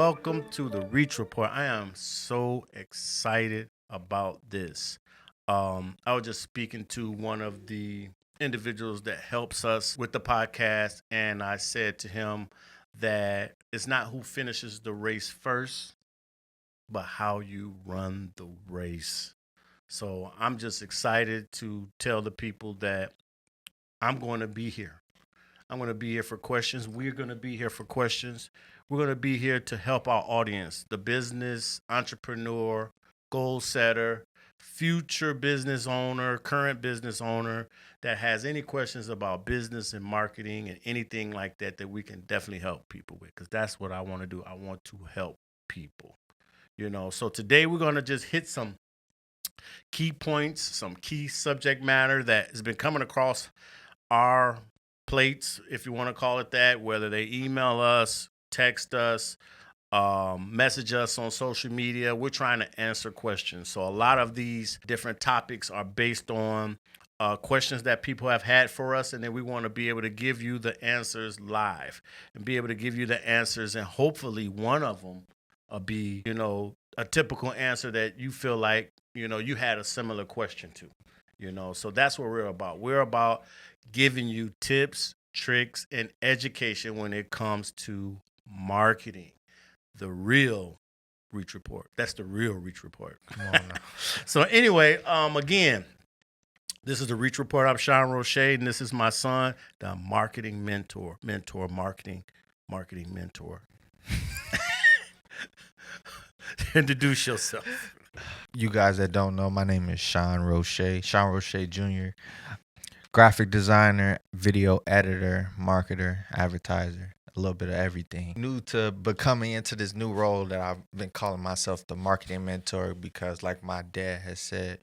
welcome to the Reach Report. I am so excited about this. I was just speaking to one of the individuals that helps us with the podcast, and I said to him that it's not who finishes the race first, but how you run the race. So I'm just excited to tell the people that I'm going to be here. I'm going to be here for questions. We're going to be here for questions. We're going to be here to help our audience, the business, entrepreneur, goal setter, future business owner, current business owner that has any questions about business and marketing and anything like that that we can definitely help people with, because that's what I want to do. I want to help people. So today we're going to just hit some key points, some key subject matter that has been coming across our plates, if you want to call it that, whether they email us, text us, message us on social media. We're trying to answer questions. So a lot of these different topics are based on questions that people have had for us, and then we want to be able to give you the answers live and be able to give you the answers, and hopefully one of them be, a typical answer that you feel like, you had a similar question to. So that's what we're about. We're about giving you tips, tricks, and education when it comes to marketing. The real Reach Report. That's the real Reach Report. Come on now. So anyway, again, this is the Reach Report. I'm Sean Roche, and this is my son, the marketing mentor, marketing mentor. Introduce yourself. You guys that don't know, my name is Sean Roche Jr., graphic designer, video editor, marketer, advertiser, a little bit of everything. New to becoming into this new role that I've been calling myself the marketing mentor because, like my dad has said,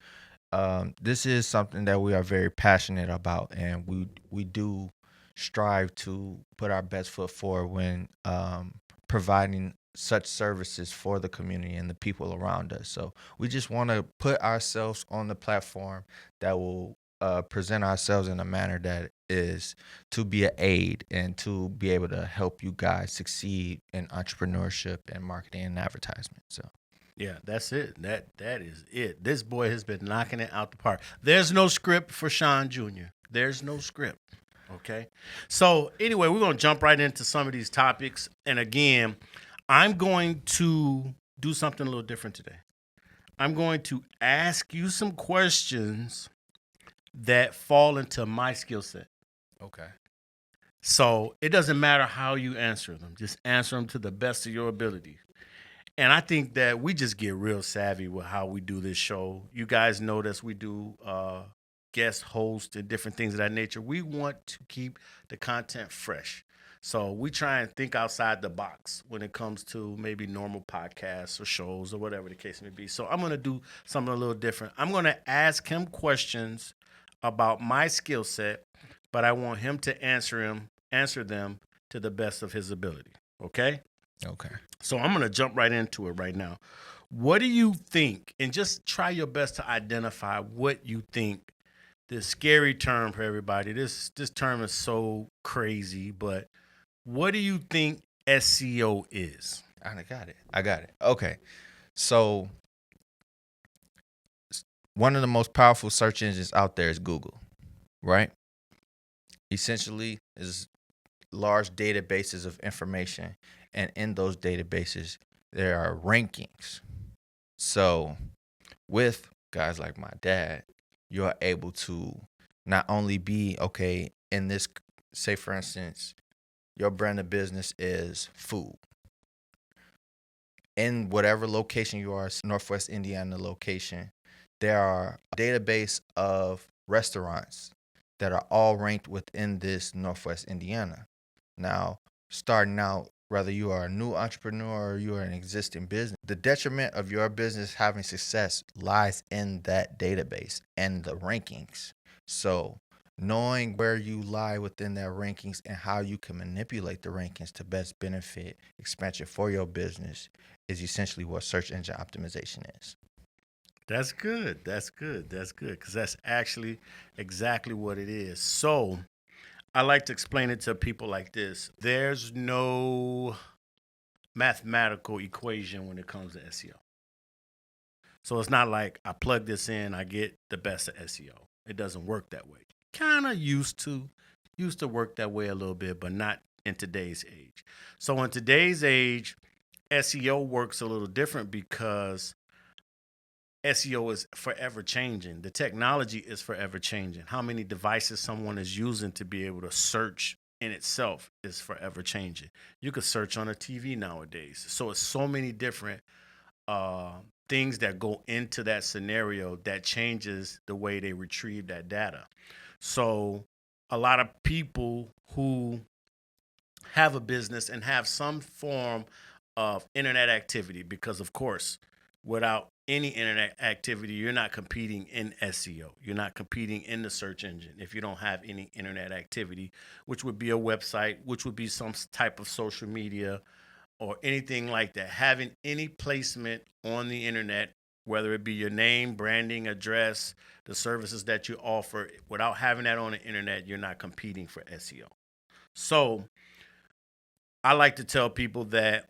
this is something that we are very passionate about, and we do strive to put our best foot forward when providing such services for the community and the people around us. So we just want to put ourselves on the platform that will present ourselves in a manner that is to be an aid and to be able to help you guys succeed in entrepreneurship and marketing and advertisement. So yeah, that's it. That is it. This boy has been knocking it out the park. There's no script for Sean Jr. There's no script. Okay. So anyway, we're going to jump right into some of these topics. And again, I'm going to do something a little different today. I'm going to ask you some questions that fall into my skill set. okay. So it doesn't matter how you answer them. Just answer them to the best of your ability. And I think that we just get real savvy with how we do this show. You guys notice we do guest host and different things of that nature. We want to keep the content fresh. So we try and think outside the box when it comes to maybe normal podcasts or shows or whatever the case may be. So I'm going to do something a little different. I'm going to ask him questions about my skill set, but I want him to answer them to the best of his ability. Okay? Okay. So I'm going to jump right into it right now. What do you think? And just try your best to identify what you think. This scary term for everybody. This term is so crazy, but what do you think SEO is? I got it. Okay. So one of the most powerful search engines out there is Google, right? Essentially is large databases of information, and in those databases there are rankings. So with guys like my dad, you're able to not only be okay in this, say for instance, your brand of business is food. In whatever location you are, Northwest Indiana location, there are a database of restaurants that are all ranked within this Northwest Indiana. Now, starting out, whether you are a new entrepreneur or you are an existing business, the detriment of your business having success lies in that database and the rankings. So knowing where you lie within their rankings and how you can manipulate the rankings to best benefit expansion for your business is essentially what search engine optimization is. That's good. That's good. That's good. Because that's actually exactly what it is. So I like to explain it to people like this. There's no mathematical equation when it comes to SEO. So it's not like I plug this in, I get the best of SEO. It doesn't work that way. Kind of used to work that way a little bit, but not in today's age. So in today's age, SEO works a little different because SEO is forever changing. The technology is forever changing. How many devices someone is using to be able to search in itself is forever changing. You could search on a TV nowadays. So it's so many different things that go into that scenario that changes the way they retrieve that data. So a lot of people who have a business and have some form of internet activity, because of course, without any internet activity, you're not competing in SEO. You're not competing in the search engine if you don't have any internet activity, which would be a website, which would be some type of social media or anything like that. Having any placement on the internet, whether it be your name, branding, address, the services that you offer, without having that on the internet, you're not competing for SEO. So I like to tell people that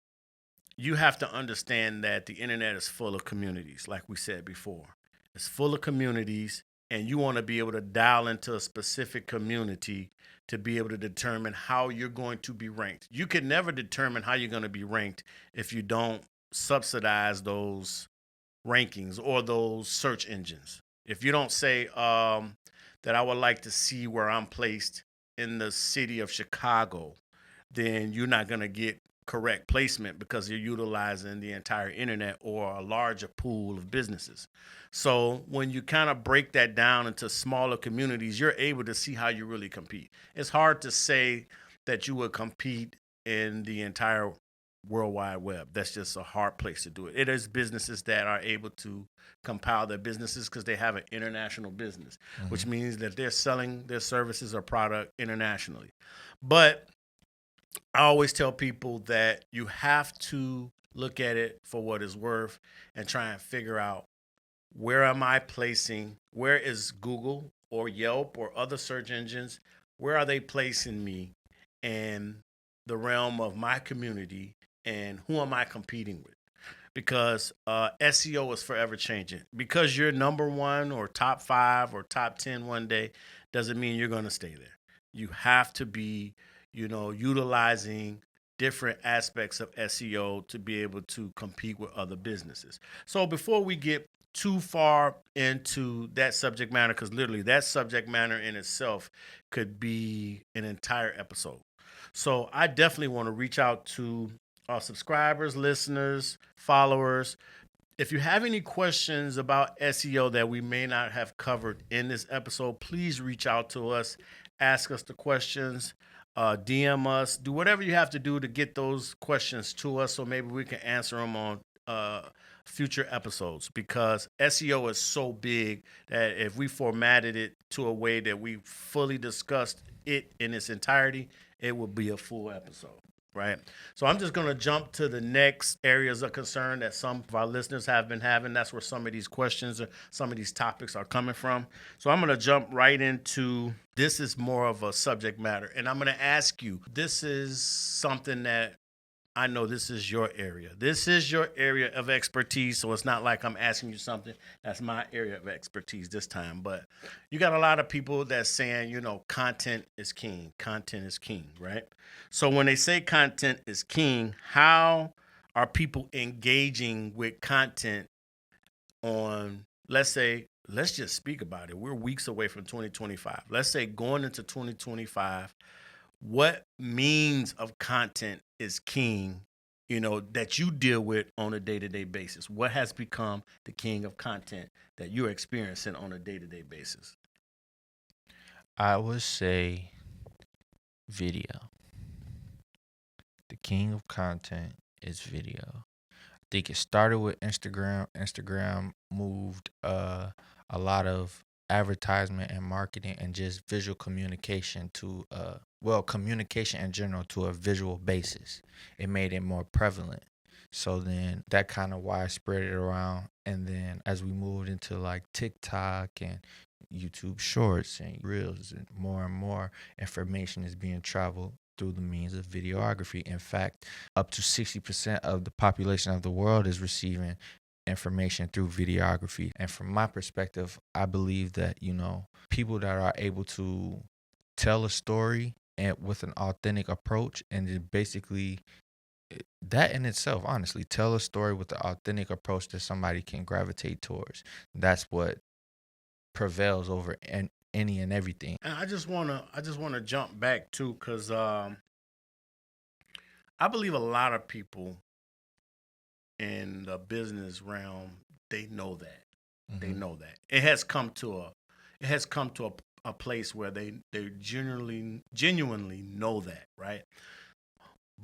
you have to understand that the internet is full of communities, like we said before. It's full of communities, and you want to be able to dial into a specific community to be able to determine how you're going to be ranked. You can never determine how you're going to be ranked if you don't subsidize those rankings or those search engines. If you don't say that I would like to see where I'm placed in the city of Chicago, then you're not going to get correct placement because you're utilizing the entire internet or a larger pool of businesses. So when you kind of break that down into smaller communities, you're able to see how you really compete. It's hard to say that you would compete in the entire World Wide Web. That's just a hard place to do it. It is businesses that are able to compile their businesses because they have an international business, which means that they're selling their services or product internationally. But I always tell people that you have to look at it for what it's worth and try and figure out, where am I placing, where is Google or Yelp or other search engines, where are they placing me in the realm of my community, and who am I competing with? Because SEO is forever changing. Because you're number one or top 5 or top 10 one day doesn't mean you're going to stay there. You have to be, utilizing different aspects of SEO to be able to compete with other businesses. So before we get too far into that subject matter, because literally that subject matter in itself could be an entire episode. So I definitely want to reach out to our subscribers, listeners, followers. If you have any questions about SEO that we may not have covered in this episode, please reach out to us, ask us the questions, DM us, do whatever you have to do to get those questions to us so maybe we can answer them on future episodes, because SEO is so big that if we formatted it to a way that we fully discussed it in its entirety, it would be a full episode. Right. So I'm just going to jump to the next areas of concern that some of our listeners have been having. That's where some of these questions or some of these topics are coming from. So I'm going to jump right into, this is more of a subject matter. And I'm going to ask you, this is something that I know this is your area. This is your area of expertise. So it's not like I'm asking you something that's my area of expertise this time. But you got a lot of people that's saying, content is king. Content is king, right? So when they say content is king, how are people engaging with content on, let's just speak about it. We're weeks away from 2025. Let's say going into 2025, what means of content is king, that you deal with on a day-to-day basis? What has become the king of content that you're experiencing on a day-to-day basis? I would say video. The king of content is video. I think it started with Instagram. Instagram moved a lot of advertisement and marketing and just visual communication to communication in general to a visual basis. It made it more prevalent. So then that kind of widespread it around. And then as we moved into like TikTok and YouTube Shorts and Reels, and more information is being traveled through the means of videography. In fact, up to 60% of the population of the world is receiving information through videography. And from my perspective, I believe that, people that are able to tell a story and with an authentic approach, and then basically that in itself, honestly, tell a story with the authentic approach that somebody can gravitate towards. That's what prevails over any and everything. And I just wanna jump back too, cause I believe a lot of people in the business realm, they know that. They Hmm. know that it has come to a place where they genuinely know that, right?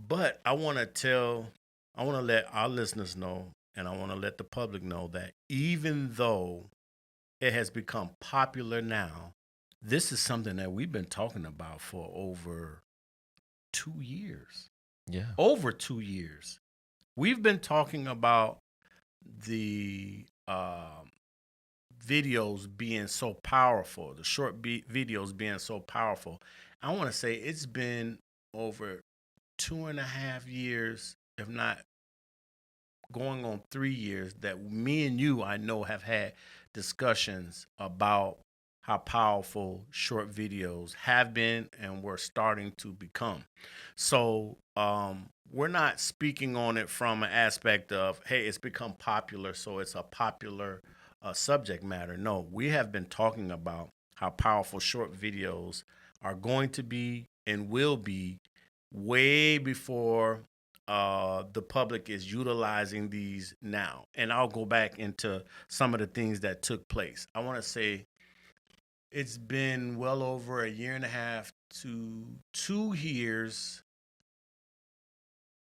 But I want to let our listeners know, and I want to let the public know that even though it has become popular now, this is something that we've been talking about for over 2 years. Yeah. Over 2 years. We've been talking about the videos being so powerful, the short videos being so powerful. I want to say it's been over 2.5 years, if not going on 3 years, that me and you, I know, have had discussions about how powerful short videos have been and we're starting to become. So, we're not speaking on it from an aspect of, hey, it's become popular, so it's a popular subject matter. No, we have been talking about how powerful short videos are going to be and will be way before the public is utilizing these now. And I'll go back into some of the things that took place. I want to say it's been well over a year and a half to 2 years.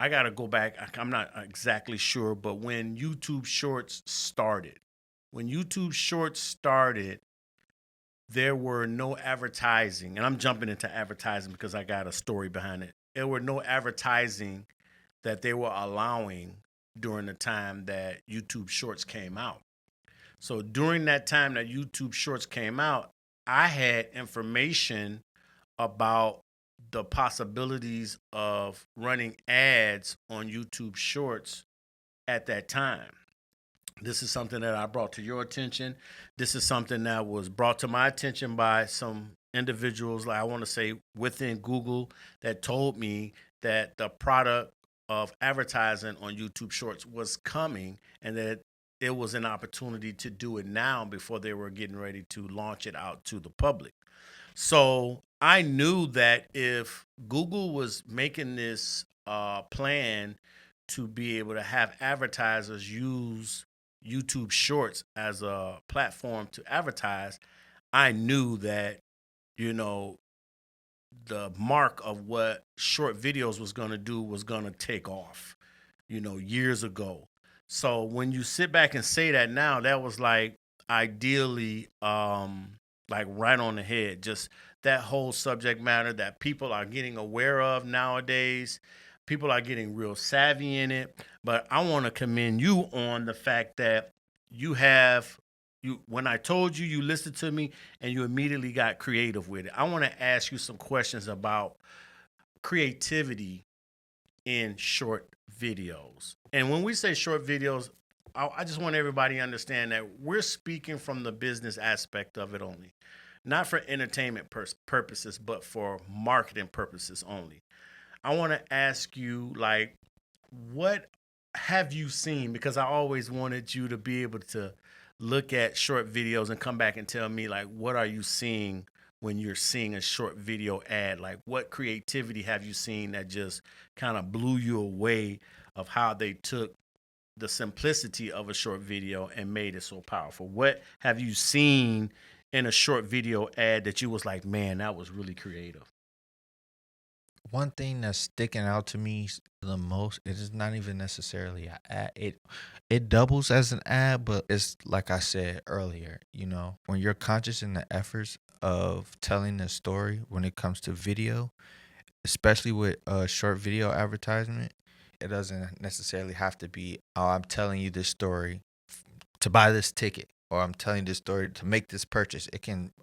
I got to go back. I'm not exactly sure, but when YouTube Shorts started, there were no advertising. And I'm jumping into advertising because I got a story behind it. There were no advertising that they were allowing during the time that YouTube Shorts came out. So during that time that YouTube Shorts came out, I had information about the possibilities of running ads on YouTube Shorts at that time. This is something that I brought to your attention. This is something that was brought to my attention by some individuals, like I want to say within Google, that told me that the product of advertising on YouTube Shorts was coming and that it was an opportunity to do it now before they were getting ready to launch it out to the public. So I knew that if Google was making this plan to be able to have advertisers use YouTube Shorts as a platform to advertise, I knew that, you know, the mark of what short videos was going to do was going to take off, years ago. So when you sit back and say that now, that was like ideally like right on the head. Just that whole subject matter that people are getting aware of nowadays. People are getting real savvy in it. But I want to commend you on the fact that you have you when I told you, you listened to me and you immediately got creative with it. I want to ask you some questions about creativity in short videos. And when we say short videos, I just want everybody to understand that we're speaking from the business aspect of it only, not for entertainment purposes, but for marketing purposes only. I want to ask you, like, what have you seen? Because I always wanted you to be able to look at short videos and come back and tell me, like, what are you seeing when you're seeing a short video ad? Like, what creativity have you seen that just kind of blew you away of how they took the simplicity of a short video and made it so powerful? What have you seen in a short video ad that you was like, man, that was really creative? One thing that's sticking out to me the most, it is not even necessarily an ad. It doubles as an ad, but it's like I said earlier, when you're conscious in the efforts of telling a story when it comes to video, especially with a short video advertisement, it doesn't necessarily have to be, oh, I'm telling you this story to buy this ticket, or I'm telling this story to make this purchase.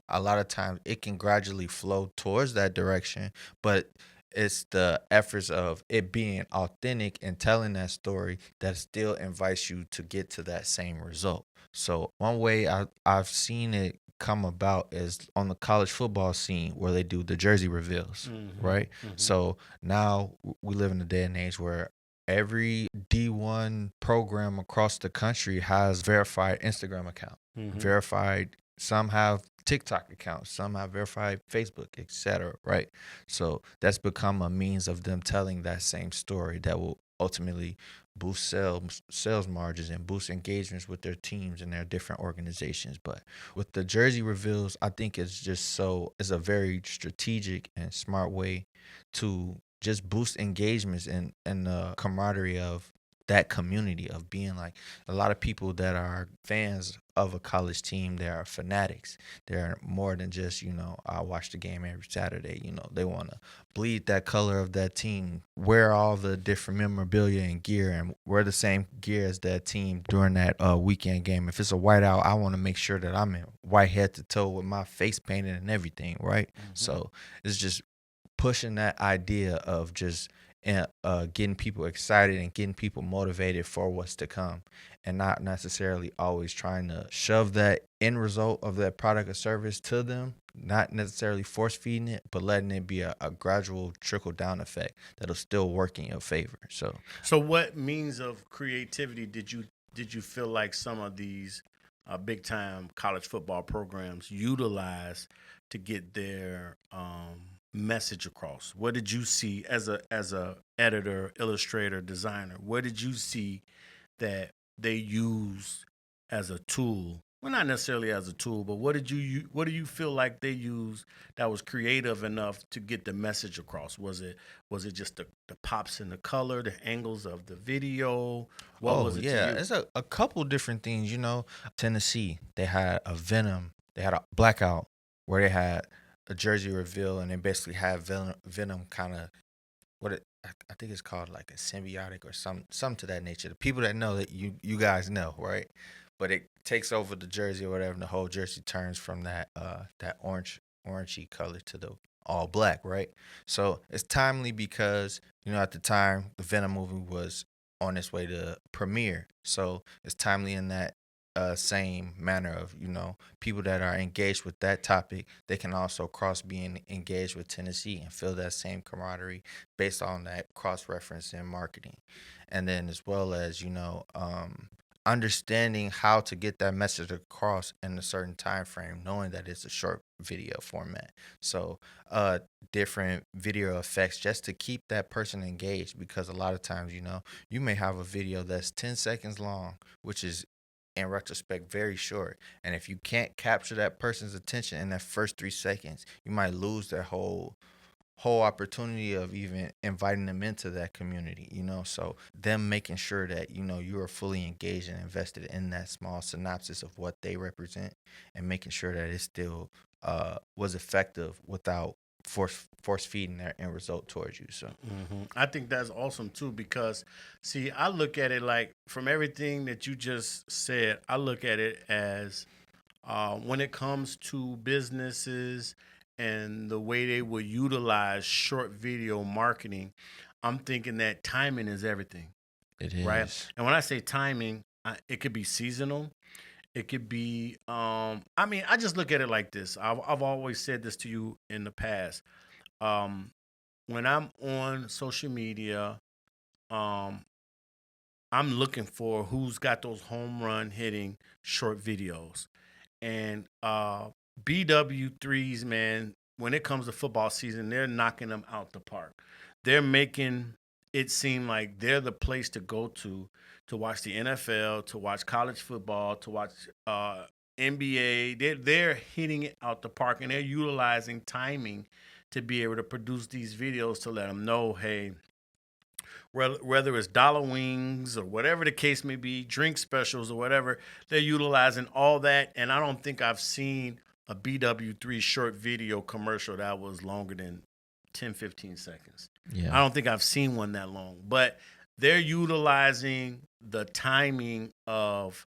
A lot of times it can gradually flow towards that direction, but it's the efforts of it being authentic and telling that story that still invites you to get to that same result. So one way I've seen it come about is on the college football scene where they do the jersey reveals, Mm-hmm. right? Mm-hmm. So now we live in a day and age where every D1 program across the country has verified Instagram account, Mm-hmm. verified. Some have TikTok accounts, some have verified Facebook, etc. Right? So that's become a means of them telling that same story that will ultimately boost sales margins and boost engagements with their teams and their different organizations. But with the jersey reveals, I think it's a very strategic and smart way to just boost engagements and the camaraderie of that community of being like a lot of people that are fans of a college team. They are fanatics. They're more than just, I watch the game every Saturday. They want to bleed that color of that team, wear all the different memorabilia and gear, and wear the same gear as that team during that weekend game. If it's a whiteout, I want to make sure that I'm in white head to toe with my face painted and everything, right? Mm-hmm. So it's just pushing that idea of just getting people excited and getting people motivated for what's to come, and not necessarily always trying to shove that end result of that product or service to them, not necessarily force feeding it, but letting it be a gradual trickle down effect that'll still work in your favor. So what means of creativity did you feel like some of these big time college football programs utilize to get their message across? What did you see as a editor, illustrator, designer? What did you see that they use as a tool? Well, not necessarily as a tool, but what do you feel like they use that was creative enough to get the message across? Was it just the pops in the color, the angles of the video? What oh was it to yeah, you? it's a couple different things. Tennessee, they had a Venom, they had a Blackout where they had a jersey reveal, and they basically had Venom kind of I think it's called like a symbiotic or some to that nature. The people that know that you guys know, right? But it takes over the jersey or whatever, and the whole jersey turns from that orangey color to the all black, right? So it's timely because at the time the Venom movie was on its way to premiere, so it's timely in that same manner of people that are engaged with that topic, they can also cross being engaged with Tennessee and feel that same camaraderie based on that cross reference in marketing. And then as well as understanding how to get that message across in a certain time frame, knowing that it's a short video format. So different video effects just to keep that person engaged, because a lot of times you may have a video that's 10 seconds long, which is in retrospect very short, and if you can't capture that person's attention in that first 3 seconds, you might lose their whole opportunity of even inviting them into that community. So them making sure that you are fully engaged and invested in that small synopsis of what they represent, and making sure that it still was effective without force feeding their end result towards you. So I think that's awesome too, because see, I look at it like, from everything that you just said, I look at it as when it comes to businesses and the way they will utilize short video marketing, I'm thinking that timing is everything, it right? is. And when I say timing, it could be seasonal. It could be, I mean, I just look at it like this. I've always said this to you in the past. Um, when I'm on social media, um, I'm looking for who's got those home run hitting short videos. And BW3s, man, when it comes to football season, they're knocking them out the park. They're making it seem like they're the place to go to watch the NFL, to watch college football, to watch NBA. They're hitting it out the park, and they're utilizing timing to be able to produce these videos to let them know, hey, whether it's dollar wings or whatever the case may be, drink specials or whatever, they're utilizing all that. And I don't think I've seen a BW3 short video commercial that was longer than 10, 15 seconds. I Yeah. don't think I've seen one that long, but they're utilizing the timing of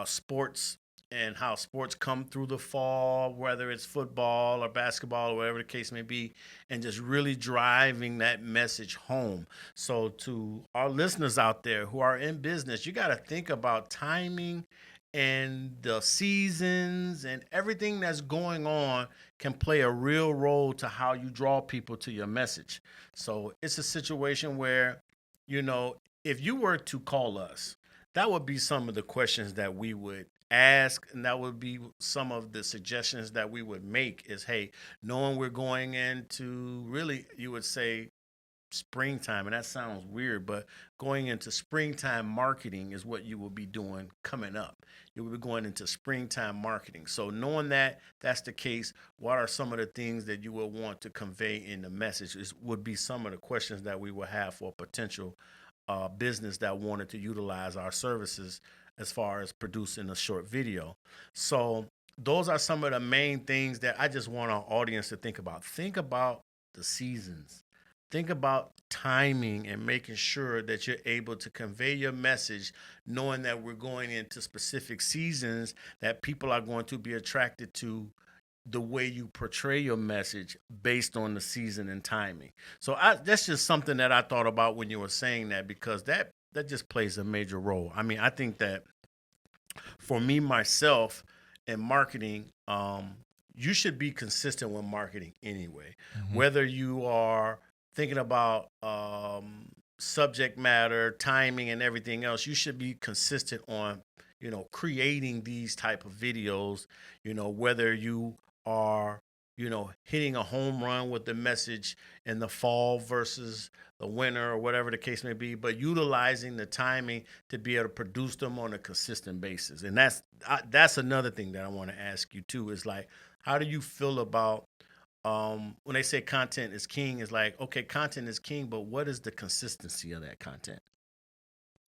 sports and how sports come through the fall, whether it's football or basketball or whatever the case may be, and just really driving that message home. So, to our listeners out there who are in business, you got to think about timing and the seasons and everything that's going on can play a real role to how you draw people to your message. So, it's a situation where, if you were to call us, that would be some of the questions that we would ask, and that would be some of the suggestions that we would make is, hey, knowing we're going into, really, you would say, springtime, and that sounds weird, but going into springtime marketing is what you will be doing coming up. You will be going into springtime marketing. So knowing that that's the case, what are some of the things that you will want to convey in the message would be some of the questions that we will have for potential business that wanted to utilize our services as far as producing a short video. So those are some of the main things that I just want our audience to think about. Think about the seasons. Think about timing and making sure that you're able to convey your message, knowing that we're going into specific seasons that people are going to be attracted to the way you portray your message based on the season and timing. So that's just something that I thought about when you were saying that, because that just plays a major role. I mean, I think that for me myself in marketing, you should be consistent with marketing anyway. Whether you are thinking about subject matter, timing, and everything else, you should be consistent on creating these type of videos. Whether you are hitting a home run with the message in the fall versus the winter or whatever the case may be, but utilizing the timing to be able to produce them on a consistent basis. And that's another thing that I want to ask you too, is like, how do you feel about when they say content is king? Is like, okay, content is king, but what is the consistency of that content?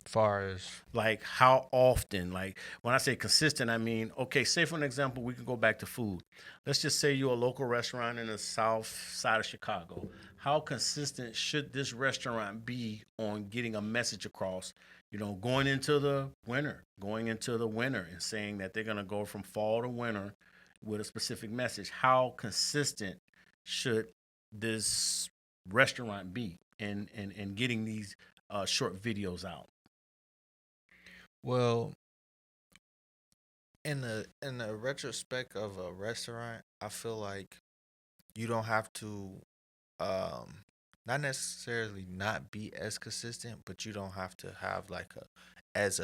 Far as Like, how often? Like, when I say consistent, I mean, okay, say for an example, we can go back to food. Let's just say you're a local restaurant in the south side of Chicago. How consistent should this restaurant be on getting a message across, going into the winter and saying that they're going to go from fall to winter with a specific message? How consistent should this restaurant be in getting these short videos out? well, in the retrospect of a restaurant, I feel like you don't have to not necessarily not be as consistent, but you don't have to have like a as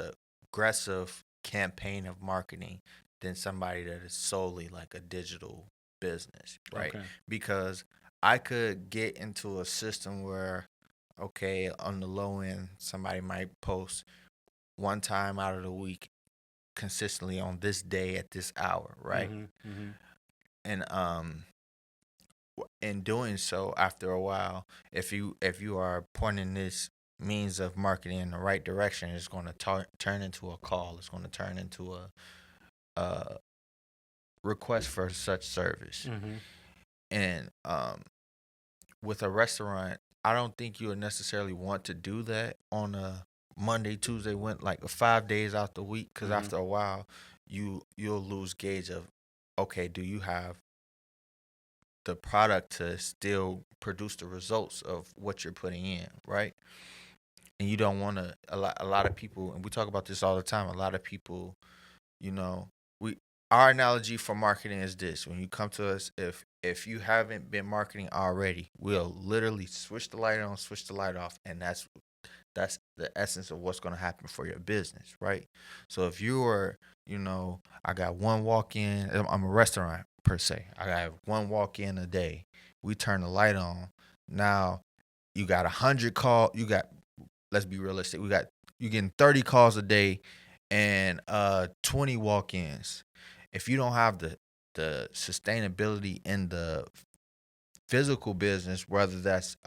aggressive campaign of marketing than somebody that is solely like a digital business, right? Okay. Because I could get into a system where, okay, on the low end, somebody might post one time out of the week consistently on this day at this hour, right? Mm-hmm. And in doing so, after a while, if you are pointing this means of marketing in the right direction, it's going to turn into a call. It's going to turn into a request for such service. Mm-hmm. And with a restaurant, I don't think you would necessarily want to do that on a Monday, Tuesday, went like 5 days out the week, because Mm-hmm. after a while, you'll lose gauge of, okay, do you have the product to still produce the results of what you're putting in, right? And you don't want to, a lot of people, and we talk about this all the time, a lot of people, you know, we our analogy for marketing is this: when you come to us, if you haven't been marketing already, we'll literally switch the light on, switch the light off, and that's the essence of what's going to happen for your business, right? So if you are, I got one walk in, I'm a restaurant per se, I got one walk in a day, we turn the light on. Now you got 100 you got, let's be realistic, you getting 30 calls a day and 20 walk-ins. If you don't have the sustainability in the physical business, whether that's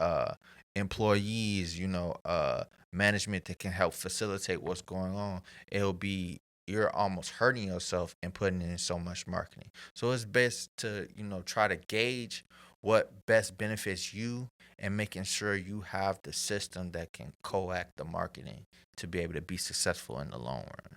employees, management that can help facilitate what's going on, you're almost hurting yourself and putting in so much marketing. So it's best to, try to gauge what best benefits you, and making sure you have the system that can co-act the marketing to be able to be successful in the long run.